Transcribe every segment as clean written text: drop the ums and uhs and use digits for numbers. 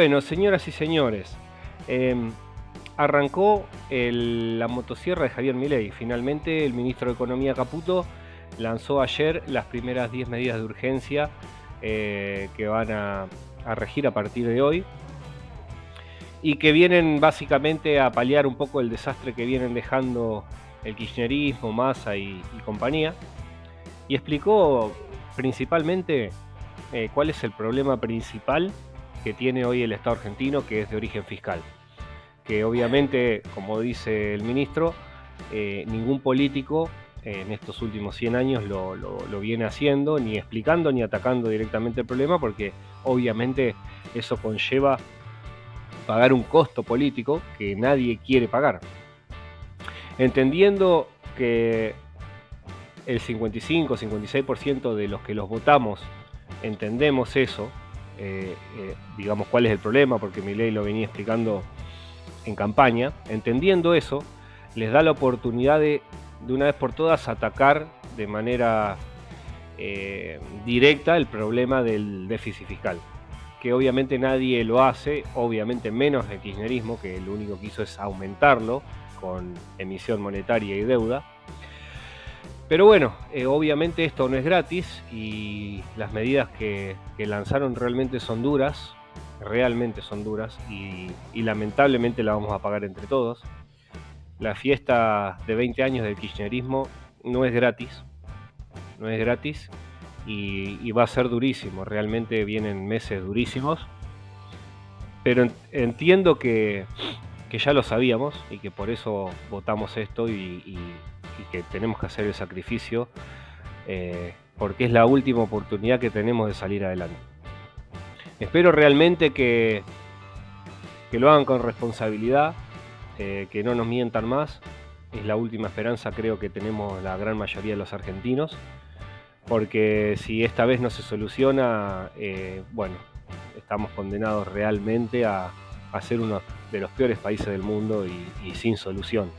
Bueno, señoras y señores, arrancó la motosierra de Javier Milei. Finalmente, el ministro de Economía Caputo lanzó ayer las primeras 10 medidas de urgencia que van a regir a partir de hoy y que vienen básicamente a paliar un poco el desastre que vienen dejando el kirchnerismo, Massa y compañía. Y explicó principalmente cuál es el problema principal que tiene hoy el Estado argentino, que es de origen fiscal. Que obviamente, como dice el ministro, ningún político en estos últimos 100 años lo viene haciendo, ni explicando ni atacando directamente el problema, porque obviamente eso conlleva pagar un costo político que nadie quiere pagar. Entendiendo que el 55-56% de los que los votamos entendemos eso, digamos cuál es el problema, porque Milei lo venía explicando en campaña, entendiendo eso, les da la oportunidad de una vez por todas atacar de manera directa el problema del déficit fiscal, que obviamente nadie lo hace, obviamente menos el kirchnerismo, que lo único que hizo es aumentarlo con emisión monetaria y deuda. Pero bueno, obviamente esto no es gratis y las medidas que lanzaron realmente son duras y lamentablemente la vamos a pagar entre todos. La fiesta de 20 años del kirchnerismo no es gratis y va a ser durísimo, realmente vienen meses durísimos, pero entiendo que ya lo sabíamos y que por eso votamos esto y que tenemos que hacer el sacrificio porque es la última oportunidad que tenemos de salir adelante. Espero realmente que lo hagan con responsabilidad, que no nos mientan más. Es la última esperanza, creo, que tenemos la gran mayoría de los argentinos, porque si esta vez no se soluciona, bueno, estamos condenados realmente a ser uno de los peores países del mundo y sin solución.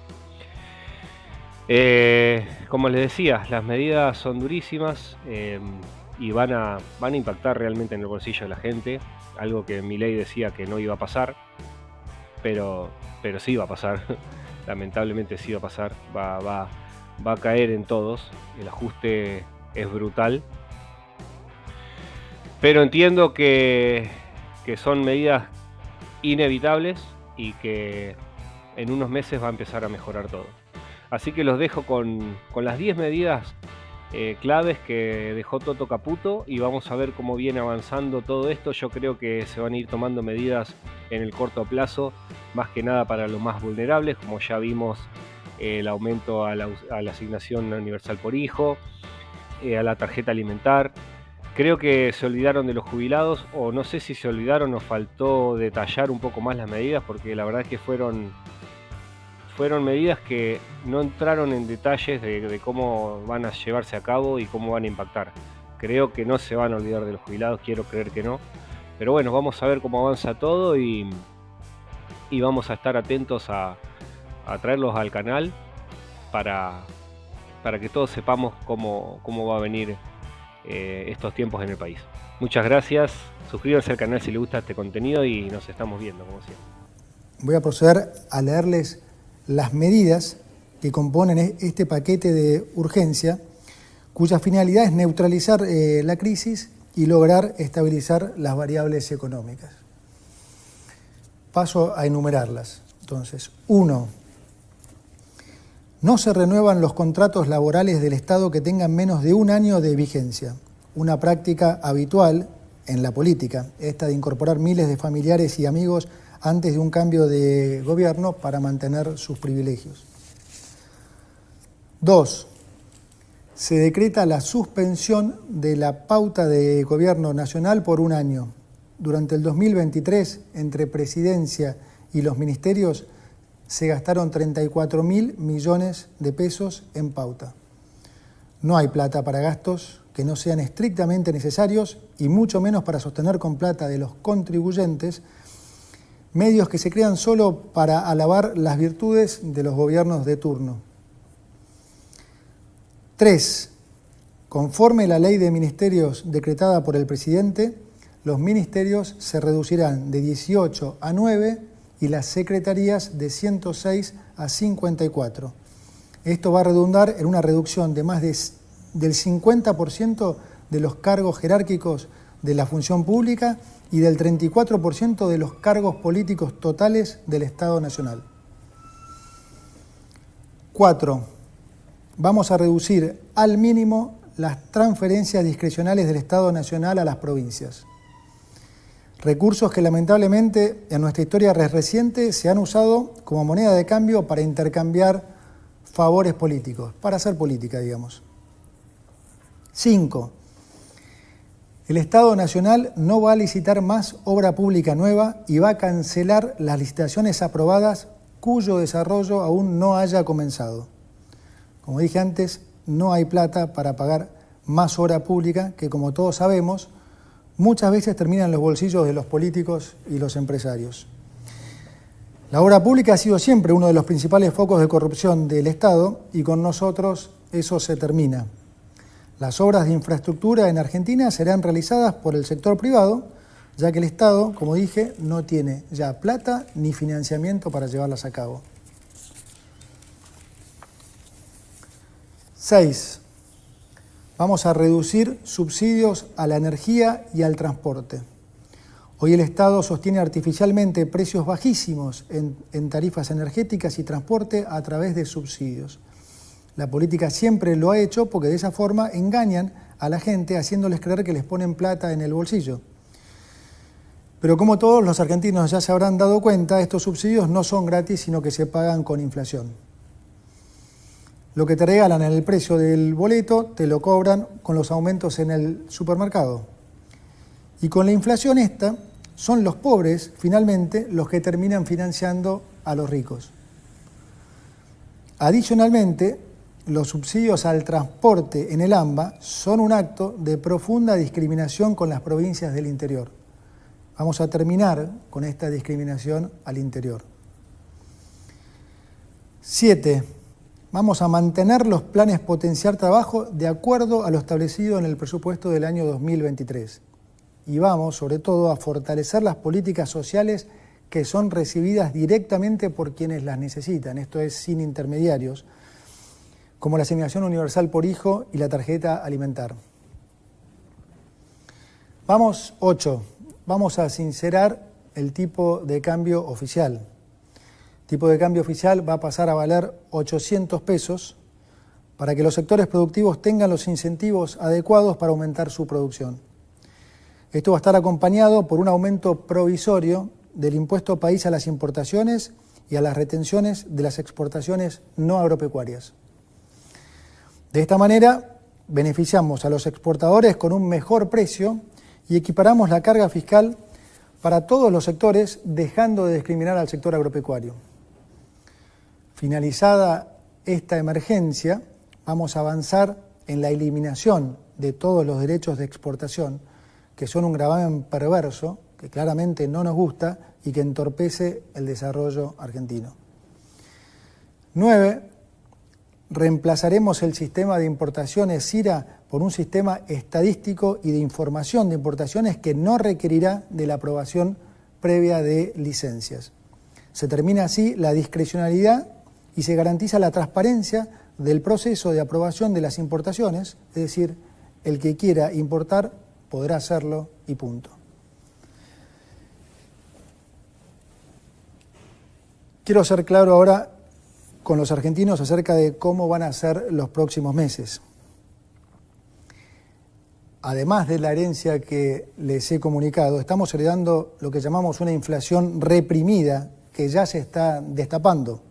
Como les decía, las medidas son durísimas y van a impactar realmente en el bolsillo de la gente, algo que Milei decía que no iba a pasar, pero sí va a pasar, lamentablemente sí va a pasar, va a caer en todos, el ajuste es brutal, pero entiendo que son medidas inevitables y que en unos meses va a empezar a mejorar todo. Así que los dejo con las 10 medidas claves que dejó Toto Caputo y vamos a ver cómo viene avanzando todo esto. Yo creo que se van a ir tomando medidas en el corto plazo, más que nada para los más vulnerables, como ya vimos el aumento a la asignación universal por hijo, a la tarjeta alimentar. Creo que se olvidaron de los jubilados, o no sé si se olvidaron o faltó detallar un poco más las medidas, porque la verdad es que fueron medidas que no entraron en detalles de cómo van a llevarse a cabo y cómo van a impactar. Creo que no se van a olvidar de los jubilados, quiero creer que no. Pero bueno, vamos a ver cómo avanza todo y vamos a estar atentos a traerlos al canal para que todos sepamos cómo va a venir estos tiempos en el país. Muchas gracias, suscríbanse al canal si les gusta este contenido y nos estamos viendo como siempre. Voy a proceder a leerles las medidas que componen este paquete de urgencia, cuya finalidad es neutralizar la crisis y lograr estabilizar las variables económicas. Paso a enumerarlas. Entonces, 1. No se renuevan los contratos laborales del Estado que tengan menos de un año de vigencia, una práctica habitual en la política, esta de incorporar miles de familiares y amigos antes de un cambio de gobierno para mantener sus privilegios. 2. Se decreta la suspensión de la pauta de gobierno nacional por un año. Durante el 2023, entre Presidencia y los ministerios, se gastaron 34.000 millones de pesos en pauta. No hay plata para gastos que no sean estrictamente necesarios y mucho menos para sostener con plata de los contribuyentes medios que se crean solo para alabar las virtudes de los gobiernos de turno. 3. Conforme la ley de ministerios decretada por el presidente, los ministerios se reducirán de 18 a 9 y las secretarías de 106 a 54. Esto va a redundar en una reducción de más del 50% de los cargos jerárquicos de la función pública y del 34% de los cargos políticos totales del Estado Nacional. 4. Vamos a reducir al mínimo las transferencias discrecionales del Estado Nacional a las provincias. Recursos que lamentablemente en nuestra historia reciente se han usado como moneda de cambio para intercambiar favores políticos, para hacer política, digamos. 5. El Estado Nacional no va a licitar más obra pública nueva y va a cancelar las licitaciones aprobadas cuyo desarrollo aún no haya comenzado. Como dije antes, no hay plata para pagar más obra pública que, como todos sabemos, muchas veces termina en los bolsillos de los políticos y los empresarios. La obra pública ha sido siempre uno de los principales focos de corrupción del Estado y con nosotros eso se termina. Las obras de infraestructura en Argentina serán realizadas por el sector privado, ya que el Estado, como dije, no tiene ya plata ni financiamiento para llevarlas a cabo. 6. Vamos a reducir subsidios a la energía y al transporte. Hoy el Estado sostiene artificialmente precios bajísimos en tarifas energéticas y transporte a través de subsidios. La política siempre lo ha hecho porque de esa forma engañan a la gente haciéndoles creer que les ponen plata en el bolsillo. Pero como todos los argentinos ya se habrán dado cuenta, estos subsidios no son gratis, sino que se pagan con inflación. Lo que te regalan en el precio del boleto te lo cobran con los aumentos en el supermercado. Y con la inflación esta, son los pobres, finalmente, los que terminan financiando a los ricos. Adicionalmente, los subsidios al transporte en el AMBA son un acto de profunda discriminación con las provincias del interior. Vamos a terminar con esta discriminación al interior. 7. Vamos a mantener los planes Potenciar Trabajo de acuerdo a lo establecido en el presupuesto del año 2023. Y vamos, sobre todo, a fortalecer las políticas sociales que son recibidas directamente por quienes las necesitan, esto es, sin intermediarios, como la asignación universal por hijo y la tarjeta alimentar. 8. Vamos a sincerar el tipo de cambio oficial. El tipo de cambio oficial va a pasar a valer 800 pesos para que los sectores productivos tengan los incentivos adecuados para aumentar su producción. Esto va a estar acompañado por un aumento provisorio del impuesto país a las importaciones y a las retenciones de las exportaciones no agropecuarias. De esta manera, beneficiamos a los exportadores con un mejor precio y equiparamos la carga fiscal para todos los sectores, dejando de discriminar al sector agropecuario. Finalizada esta emergencia, vamos a avanzar en la eliminación de todos los derechos de exportación, que son un gravamen perverso, que claramente no nos gusta y que entorpece el desarrollo argentino. 9. Reemplazaremos el sistema de importaciones SIRA por un sistema estadístico y de información de importaciones que no requerirá de la aprobación previa de licencias. Se termina así la discrecionalidad y se garantiza la transparencia del proceso de aprobación de las importaciones, es decir, el que quiera importar podrá hacerlo y punto. Quiero ser claro ahora con los argentinos acerca de cómo van a ser los próximos meses. Además de la herencia que les he comunicado, estamos heredando lo que llamamos una inflación reprimida que ya se está destapando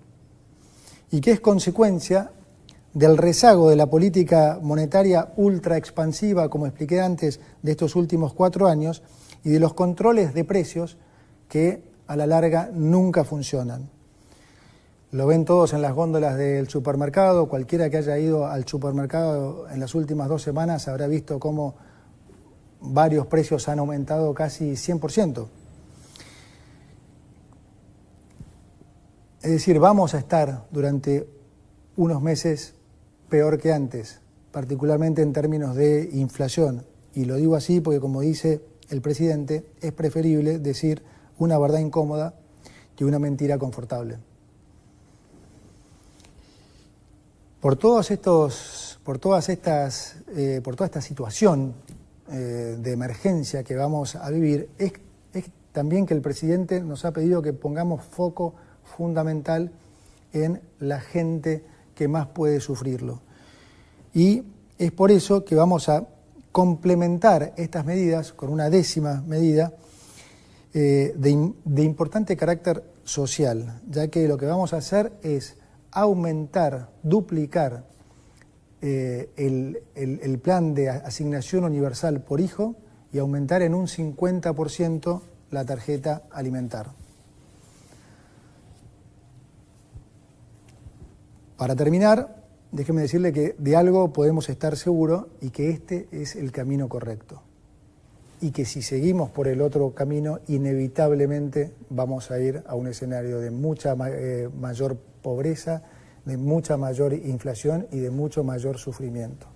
y que es consecuencia del rezago de la política monetaria ultra expansiva, como expliqué antes, de estos últimos 4 años y de los controles de precios que a la larga nunca funcionan. Lo ven todos en las góndolas del supermercado. Cualquiera que haya ido al supermercado en las últimas 2 semanas habrá visto cómo varios precios han aumentado casi 100%. Es decir, vamos a estar durante unos meses peor que antes, particularmente en términos de inflación. Y lo digo así porque, como dice el presidente, es preferible decir una verdad incómoda que una mentira confortable. Por toda esta situación de emergencia que vamos a vivir, es también que el presidente nos ha pedido que pongamos foco fundamental en la gente que más puede sufrirlo. Y es por eso que vamos a complementar estas medidas con una 10ª medida de importante carácter social, ya que lo que vamos a hacer es aumentar, duplicar el plan de asignación universal por hijo y aumentar en un 50% la tarjeta alimentar. Para terminar, déjeme decirle que de algo podemos estar seguros y que este es el camino correcto. Y que si seguimos por el otro camino, inevitablemente vamos a ir a un escenario de mucha mayor pobreza, de mucha mayor inflación y de mucho mayor sufrimiento.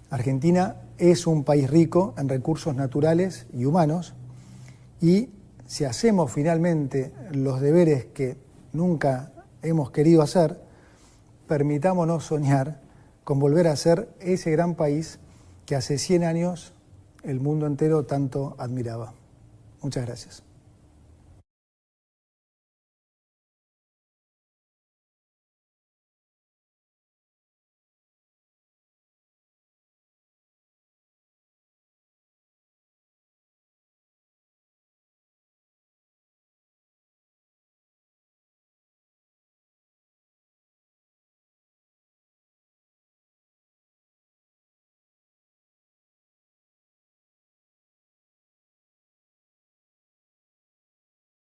Argentina es un país rico en recursos naturales y humanos, y si hacemos finalmente los deberes que nunca hemos querido hacer, permitámonos soñar con volver a ser ese gran país que hace 100 años el mundo entero tanto admiraba. Muchas gracias.